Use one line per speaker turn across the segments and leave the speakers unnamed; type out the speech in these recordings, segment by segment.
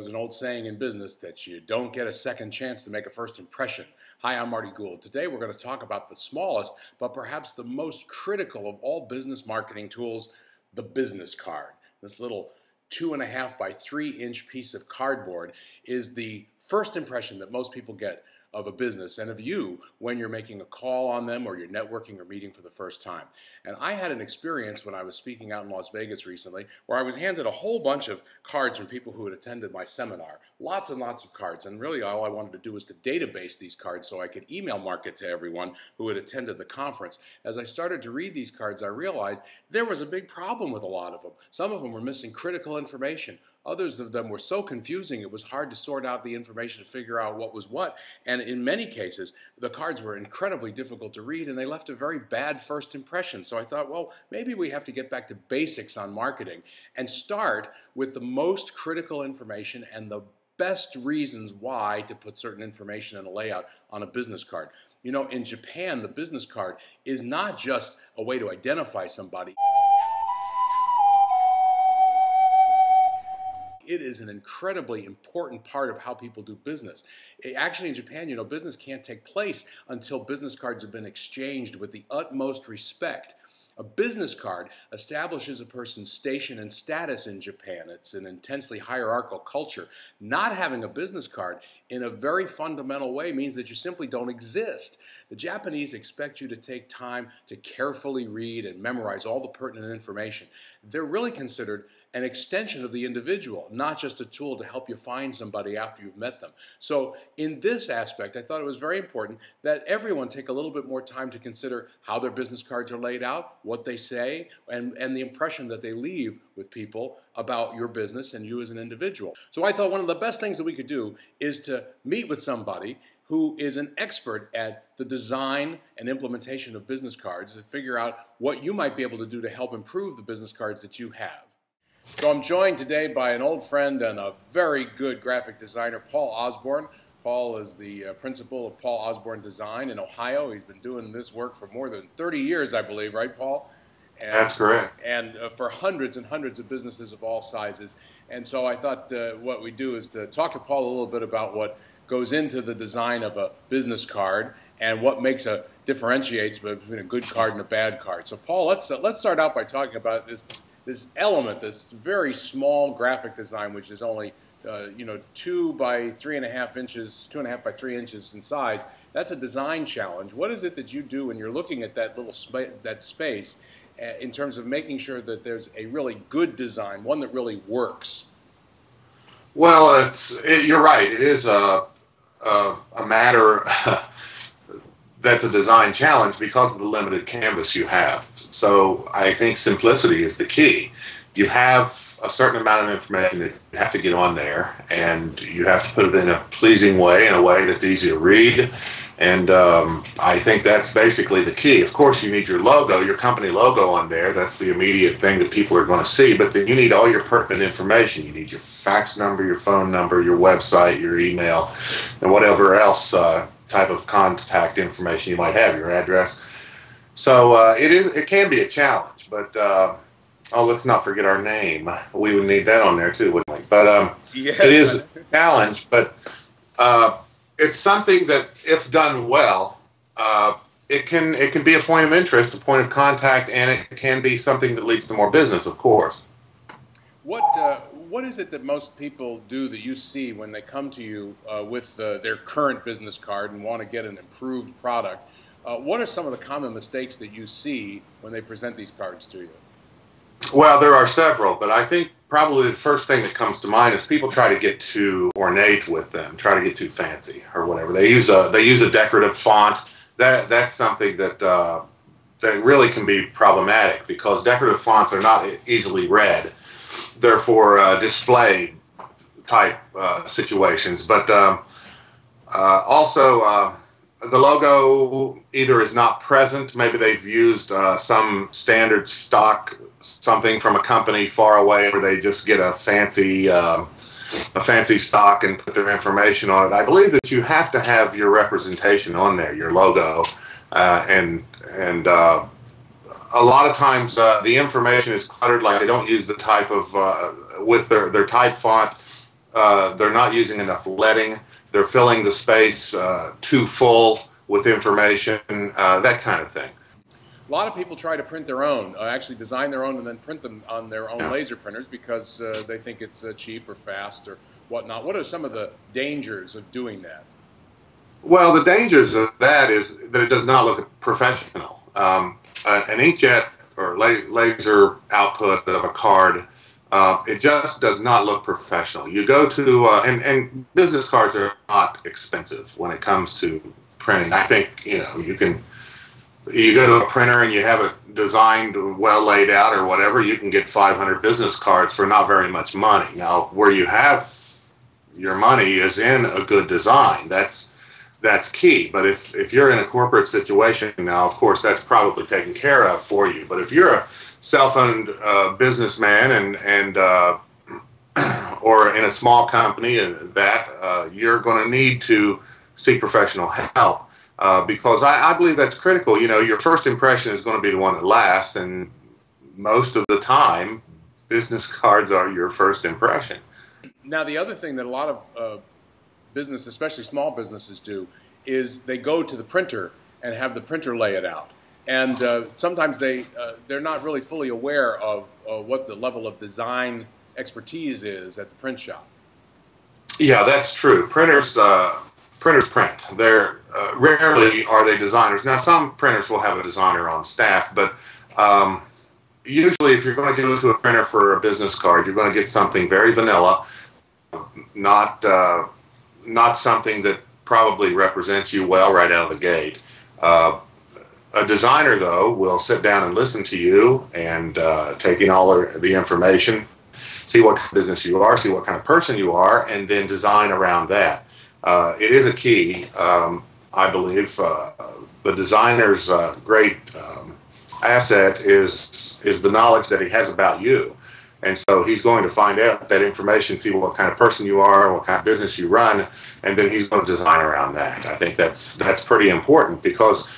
There's an old saying in business that you don't get a second chance to make a first impression. Hi, I'm Marty Gould. Today we're going to talk about the smallest, but perhaps the most critical of all business marketing tools, the business card. This little 2.5 by 3 inch piece of cardboard is the first impression that most people get of a business and of you when you're making a call on them or you're networking or meeting for the first time. And I had an experience when I was speaking out in Las Vegas recently where I was handed a whole bunch of cards from people who had attended my seminar. Lots and lots of cards, and really all I wanted to do was to database these cards so I could email market to everyone who had attended the conference. As I started to read these cards, I realized there was a big problem with a lot of them. Some of them were missing critical information. Others of them were so confusing it was hard to sort out the information to figure out what was what. And in many cases, the cards were incredibly difficult to read and they left a very bad first impression. So I thought, well, maybe we have to get back to basics on marketing and start with the most critical information and the best reasons why to put certain information in a layout on a business card. You know, in Japan, the business card is not just a way to identify somebody. It is an incredibly important part of how people do business. Actually, in Japan, you know, business can't take place until business cards have been exchanged with the utmost respect. A business card establishes a person's station and status in Japan. It's an intensely hierarchical culture. Not having a business card in a very fundamental way means that you simply don't exist. The Japanese expect you to take time to carefully read and memorize all the pertinent information. They're really considered an extension of the individual, not just a tool to help you find somebody after you've met them. So in this aspect, I thought it was very important that everyone take a little bit more time to consider how their business cards are laid out, what they say, and the impression that they leave with people about your business and you as an individual. So I thought one of the best things that we could do is to meet with somebody who is an expert at the design and implementation of business cards to figure out what you might be able to do to help improve the business cards that you have. So I'm joined today by an old friend and a very good graphic designer, Paul Osborne. Paul is the principal of Paul Osborne Design in Ohio. He's been doing this work for more than 30 years, I believe, right, Paul? And,
that's correct.
And for hundreds and hundreds of businesses of all sizes. And so I thought what we do is to talk to Paul a little bit about what goes into the design of a business card and what differentiates between a good card and a bad card. So Paul, let's start out by talking about this element, this very small graphic design, which is only 2 by 3.5 inches, 2.5 by 3 inches in size. That's a design challenge. What is it that you do when you're looking at that little space in terms of making sure that there's a really good design, one that really works?
Well, you're right. It is a matter that's a design challenge because of the limited canvas you have. So I think simplicity is the key. You have a certain amount of information that you have to get on there, and you have to put it in a pleasing way, in a way that's easy to read. And I think that's basically the key. Of course, you need your logo, your company logo on there. That's the immediate thing that people are going to see. But then you need all your pertinent information. You need your fax number, your phone number, your website, your email, and whatever else type of contact information you might have, your address. So it can be a challenge, but let's not forget our name. We would need that on there too, wouldn't we? But yes. It is a challenge, but it's something that, if done well, it can be a point of interest, a point of contact, and it can be something that leads to more business, of course.
What is it that most people do that you see when they come to you with their current business card and want to get an improved product? What are some of the common mistakes that you see when they present these cards to you?
Well, there are several, but I think probably the first thing that comes to mind is people try to get too ornate with them, try to get too fancy or whatever. They use a decorative font. That's something that really can be problematic because decorative fonts are not easily read. They're for display type situations, but also the logo either is not present. Maybe they've used some standard stock, something from a company far away, where they just get a fancy stock and put their information on it. I believe that you have to have your representation on there, your logo, and a lot of times the information is cluttered. Like they don't use the type of with their type font. they're not using enough leading, they're filling the space too full with information, that kind of thing.
A lot of people try to print their own, actually design their own and then print them on their own laser printers because they think it's cheap or fast or whatnot. What are some of the dangers of doing that?
Well, the dangers of that is that it does not look professional. An inkjet or laser output of a card, it just does not look professional. You go to, and business cards are not expensive when it comes to printing. I think, you know, you go to a printer and you have it designed, well laid out or whatever, you can get 500 business cards for not very much money. Now, where you have your money is in a good design. That's key. But if you're in a corporate situation now, of course, that's probably taken care of for you. But if you're a self-owned businessman and or in a small company, you're going to need to seek professional help. Because I believe that's critical. You know, your first impression is going to be the one that lasts, and most of the time, business cards are your first impression.
Now, the other thing that a lot of business, especially small businesses, do is they go to the printer and have the printer lay it out. And sometimes they're not really fully aware of what the level of design expertise is at the print shop. Yeah,
that's true. Printers print. They're rarely are they designers. Now, some printers will have a designer on staff, but usually if you're going to go to a printer for a business card, you're going to get something very vanilla, not something that probably represents you well right out of the gate. A designer, though, will sit down and listen to you and take in all the information, see what kind of business you are, see what kind of person you are, and then design around that. It is a key, I believe. The designer's great asset is the knowledge that he has about you. And so he's going to find out that information, see what kind of person you are, what kind of business you run, and then he's going to design around that. I think that's pretty important, because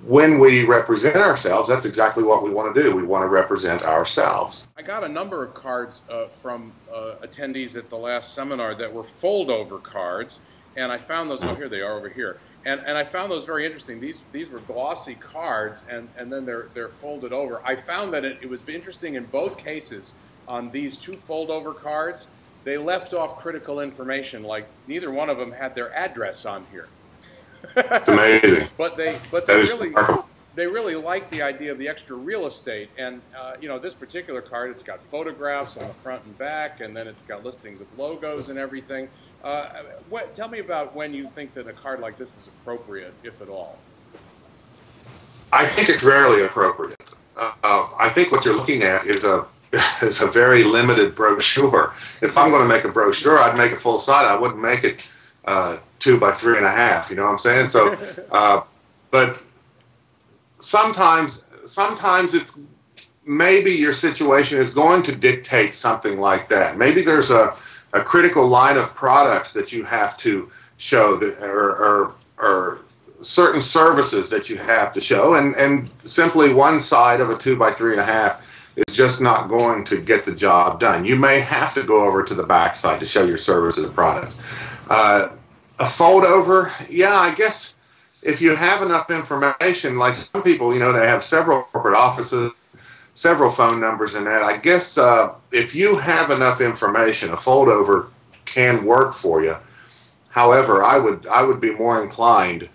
when we represent ourselves, that's exactly what we want to do. We want to represent ourselves.
I got a number of cards from attendees at the last seminar that were foldover cards, and I found those, oh, here they are over here. And I found those very interesting. These were glossy cards, and then they're folded over. I found that it was interesting in both cases. On these two foldover cards, they left off critical information, like neither one of them had their address on here.
It's amazing.
But they really like the idea of the extra real estate. And you know, this particular card, it's got photographs on the front and back, and then it's got listings of logos and everything. Tell me about when you think that a card like this is appropriate, if at all.
I think it's rarely appropriate. I think what you're looking at is a very limited brochure. If I'm going to make a brochure, I'd make a full side. I wouldn't make it 2 by 3.5. You know what I'm saying? So, but sometimes it's maybe your situation is going to dictate something like that. Maybe there's a critical line of products that you have to show, that or certain services that you have to show, and simply one side of a 2 by 3.5 is just not going to get the job done. You may have to go over to the back side to show your services and products. A fold over, yeah, I guess if you have enough information, like some people, you know, they have several corporate offices, several phone numbers and that. I guess if you have enough information, a fold over can work for you. However, I would be more inclined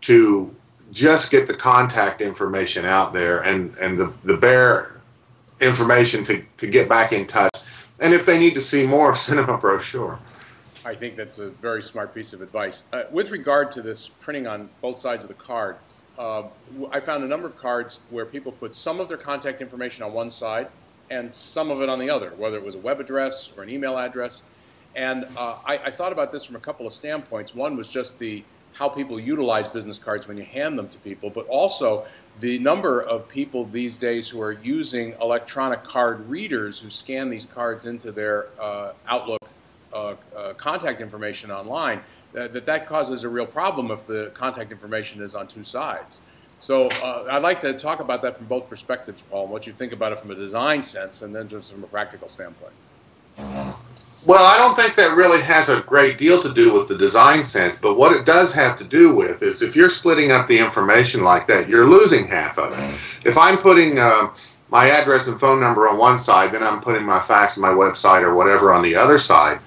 to just get the contact information out there and the bare information to get back in touch. And if they need to see more, send them a brochure.
I think that's a very smart piece of advice. With regard to this printing on both sides of the card, I found a number of cards where people put some of their contact information on one side and some of it on the other, whether it was a web address or an email address. And I thought about this from a couple of standpoints. One was just how people utilize business cards when you hand them to people, but also the number of people these days who are using electronic card readers who scan these cards into their Outlook contact information online, that causes a real problem if the contact information is on two sides. So I'd like to talk about that from both perspectives, Paul, and what you think about it from a design sense and then just from a practical standpoint.
Well, I don't think that really has a great deal to do with the design sense, but what it does have to do with is if you're splitting up the information like that, you're losing half of it. If I'm putting my address and phone number on one side, then I'm putting my fax and my website or whatever on the other side,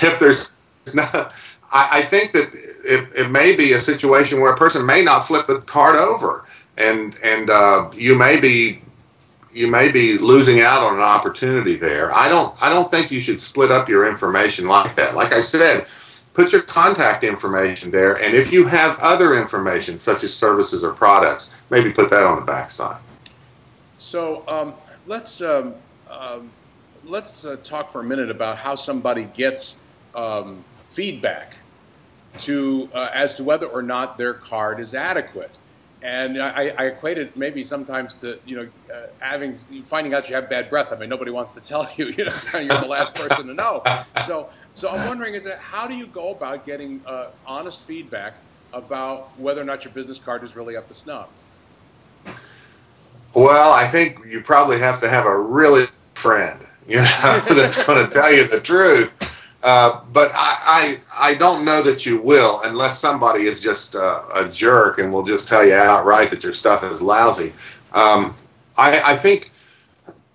if there's not, I think that it may be a situation where a person may not flip the card over, and you may be losing out on an opportunity there. I don't think you should split up your information like that. Like I said, put your contact information there, and if you have other information such as services or products, maybe put that on the back side.
So let's talk for a minute about how somebody gets feedback as to whether or not their card is adequate. And I equate it maybe sometimes to, finding out you have bad breath. I mean, nobody wants to tell you, you're the last person to know. So I'm wondering, how do you go about getting honest feedback about whether or not your business card is really up to snuff?
Well, I think you probably have to have a really good friend, that's going to tell you the truth. But I don't know that you will, unless somebody is just a jerk and will just tell you outright that your stuff is lousy. I think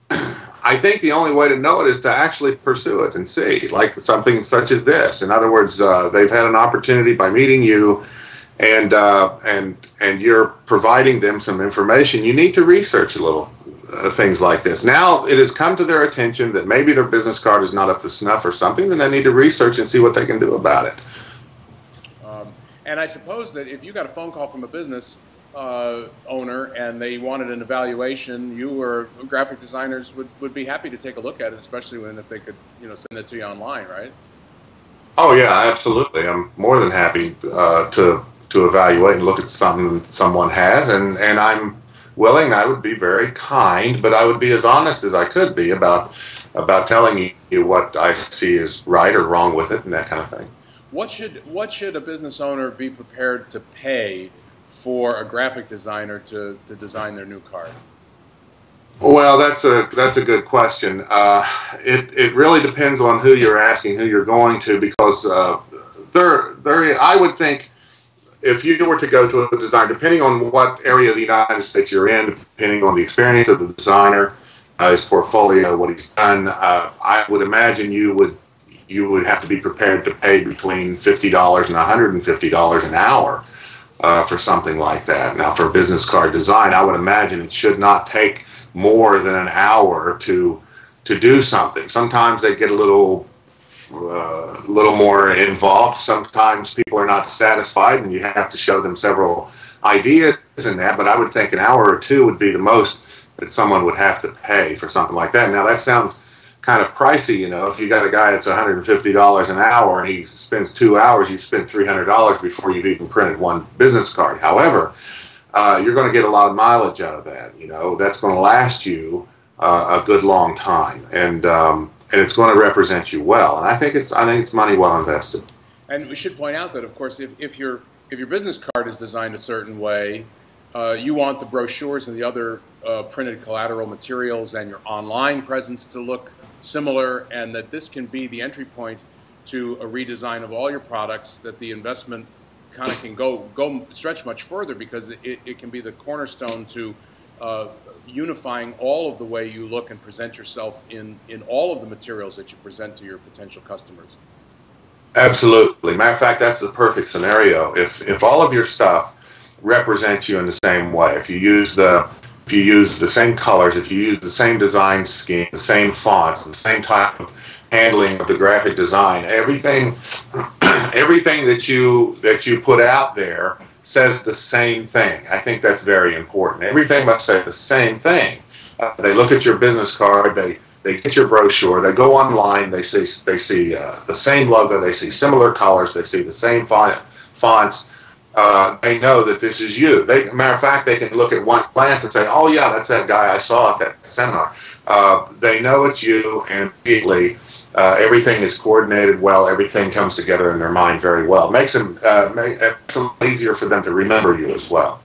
the only way to know it is to actually pursue it and see, like something such as this. In other words, they've had an opportunity by meeting you, and you're providing them some information. You need to research a little. Things like this. Now it has come to their attention that maybe their business card is not up to snuff or something, then they need to research and see what they can do about it.
And I suppose that if you got a phone call from a business owner and they wanted an evaluation, you or graphic designers would be happy to take a look at it, especially if they could send it to you online, right?
Oh yeah, absolutely. I'm more than happy to evaluate and look at something someone has, and I'm willing. I would be very kind, but I would be as honest as I could be about telling you what I see is right or wrong with it and that kind of thing.
What should a business owner be prepared to pay for a graphic designer to design their new card?
Well, that's a good question. It really depends on who you're asking, who you're going to, because I would think, if you were to go to a designer, depending on what area of the United States you're in, depending on the experience of the designer, his portfolio, what he's done, I would imagine you would have to be prepared to pay between $50 and $150 an hour for something like that. Now, for business card design, I would imagine it should not take more than an hour to do something. Sometimes they get a little more involved. Sometimes people are not satisfied and you have to show them several ideas in that, but I would think an hour or two would be the most that someone would have to pay for something like that. Now that sounds kind of pricey, if you got a guy that's $150 an hour and he spends 2 hours, you've spent $300 before you've even printed one business card. However, you're going to get a lot of mileage out of that. That's going to last you a good long time, and it's going to represent you well. And I think it's money well invested.
And we should point out that, of course, if your business card is designed a certain way, you want the brochures and the other printed collateral materials and your online presence to look similar, and that this can be the entry point to a redesign of all your products, that the investment kind of can stretch much further, because it can be the cornerstone to unifying all of the way you look and present yourself in all of the materials that you present to your potential customers.
Absolutely. Matter of fact, that's the perfect scenario. If all of your stuff represents you in the same way, if you use the same colors, if you use the same design scheme, the same fonts, the same type of handling of the graphic design, everything that you put out there says the same thing. I think that's very important. Everything must say the same thing. They look at your business card, they get your brochure, they go online, they see the same logo, they see similar colors, they see the same fonts. They know that this is you. Matter of fact, they can look at one glance and say, "Oh yeah, that's that guy I saw at that seminar." They know it's you, and immediately everything is coordinated well. Everything comes together in their mind very well. Makes it easier for them to remember you as well.